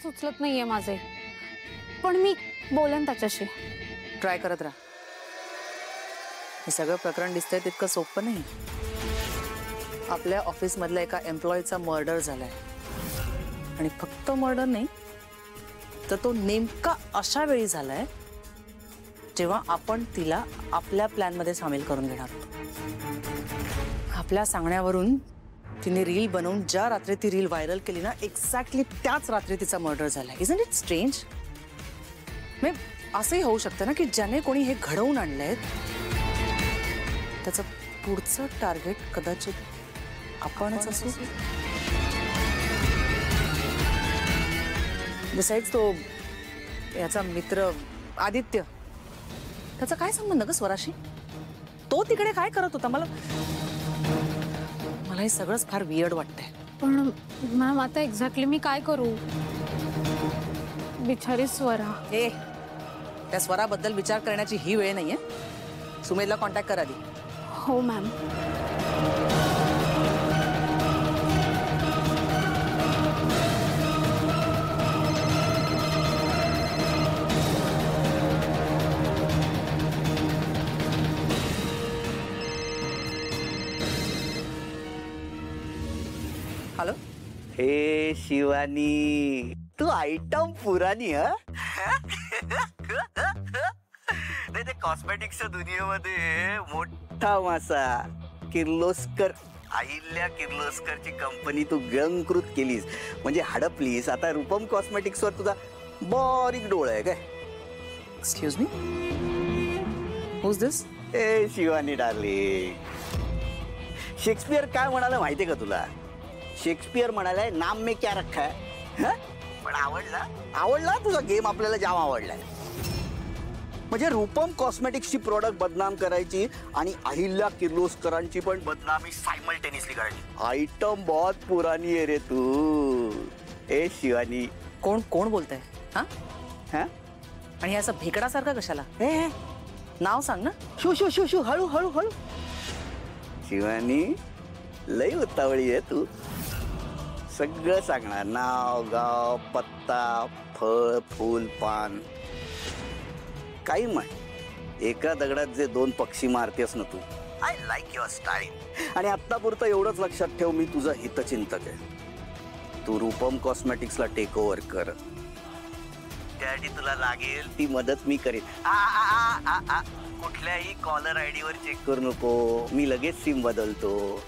फोनच उचलत नाहीये माझे, पण मी बोलेन त्याच्याशी. ट्राय करत राहा. हे सगळं प्रकरण दिसतंय तितकं सोपं नाही. आपल्या ऑफिस मधल्या एका एम्प्लॉईचा मर्डर झालाय, आणि फक्त मर्डर नाही तर तो नेमका अशा वेळी झालाय जेव्हा आपण तिला आपल्या प्लॅन मध्ये सामील करून घेणार होतो. आपल्या सांगण्यावरून तिने रील बनवून ज्या रात्री ती रील व्हायरल केली ना, एक्झॅक्टली त्याच रात्री तिचा मर्डर झालाय. Isn't it strange? मी असंही होऊ शकतं ना की ज्याने कोणी हे घडवून आणलंय त्याचं पुढचं टार्गेट कदाचित आपणच असू. बिसाइड्स तो याचा मित्र आदित्य, त्याचा काय संबंध ग स्वराशी? तो तिकडे काय करत होता? मला हे सगळंच फार वियर्ड वाटतंय. पण मॅम आता एक्झॅक्टली मी काय करू? बिचारी स्वरा. त्या स्वराबद्दल विचार करण्याची ही वेळ नाहीये. सुमेधला कॉन्टॅक्ट कर आधी. हो मॅम. हेलो. हे शिवानी, तू आयटम पुरानी. नाही, ते कॉस्मेटिक्सच्या दुनियेमध्ये मोठा मासा किर्लोस्कर, अहिल्या किर्लोस्करची कंपनी तू गंकृत केलीस, म्हणजे हडपलीस. आता रूपम कॉस्मेटिक्सवर तुझा बारीक डोळा आहे काय? एक्सक्यूज मी, हूज दिस? ए शिवानी डार्लिंग, शेक्सपियर काय म्हणाला माहितीये का तुला? शेक्सपियर म्हणालाय, नाम में क्या रखा है. पण आवडला तुझा गेम, आपल्याला जाम आवडलाय. म्हणजे रूपम कॉस्मेटिक्सची प्रोडक्ट बदनाम करायची आणि अहिल्या किर्लोस्करांची पण बदनामी सायमल्टेनियसली करायची. आयटम बहुत पुरानी आहे रे तू. ए शिवानी. कोण कोण बोलतंय? हा हा, आणि असं भेकडासारखं कशाला? ए नाव सांग ना. शू शू शू शू, हळू हळू हळू. शिवानी, लई उतावळी आहे तू. सगळं सांगणार, नाव, गाव, पत्ता, फळ, फूल, पान, काही म्हण. एका दगडात जे दोन पक्षी मारतेस ना तू. I like your style. आणि आत्तापुरतं एवढंच लक्षात ठेव, मी तुझा हितचिंतक आहे. तू रूपम कॉस्मेटिक्सला टेक ओव्हर कर. त्यासाठी तुला लागेल ती मदत मी करेन. कुठल्याही कॉलर आयडी वर चेक करू नको, मी लगेच सिम बदलतो.